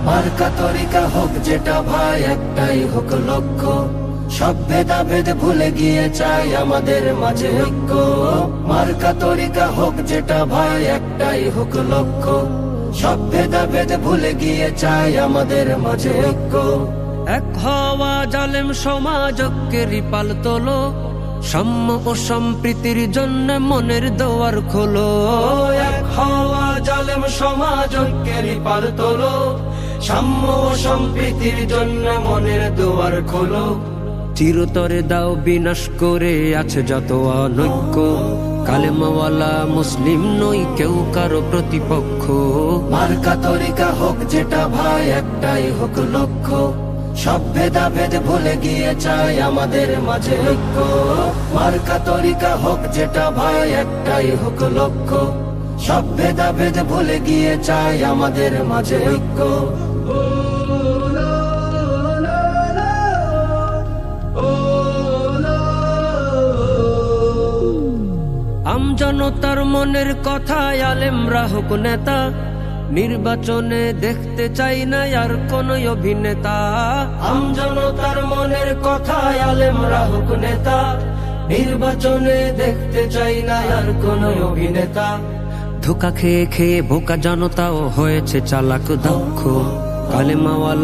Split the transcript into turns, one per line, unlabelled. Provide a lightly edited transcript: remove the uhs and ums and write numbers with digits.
মার্কা তরিকা হোক যেটা ভাই একটাই হোক লক্ষ্য, সব ভেদাভেদ ভুলে গিয়ে চাই আমাদের মাঝে ঐক্য। মার্কা তরিকা হোক যেটা ভাই একটাই হোক লক্ষ্য, সব ভেদাভেদ ভুলে গিয়ে চাই আমাদের মাঝে ঐক্য।
এক হওয়া জালেম সমাজকে রিপাল তোলো, সাম্য ও সম্প্রীতির জন্য মনের দুয়ার খোলো।
এক হওয়া জালেম সমাজকে রিপাল তোলো, সাম্য ও সম্প্রীতির জন্য মনের দুয়ার খোলো।
চিরতরে দাও বিনাশ করে আছে যত অনৈক্য, কালেমাওয়ালা মুসলিম নই কেউ কারো প্রতিপক্ষ।
মার্কা তরিকা হোক যেটা ভাই একটাই হোক লক্ষ্য, সব ভেদাভেদ ভুলে গিয়ে চাই আমাদের মাঝে ঐক্য। মার্কা তরিকা হোক যেটা ভাই একটাই হোক লক্ষ্য, সব ভেদাভেদ ভুলে গিয়ে চাই আমাদের মাঝে ঐক্য।
আমজনতার মনের কথায় আলেমরা হোক নেতা, নির্বাচনে দেখতে চাই না আর কোন অভিনেতা।
আমজনতার মনের কথায় আলেমরা হোক নেতা, নির্বাচনে দেখতে চাই না আর কোন অভিনেতা।
ধোঁকা খেয়ে খেয়ে বোকা জনতাও হয়েছে চালাক দক্ষ, কালেমাওয়ালা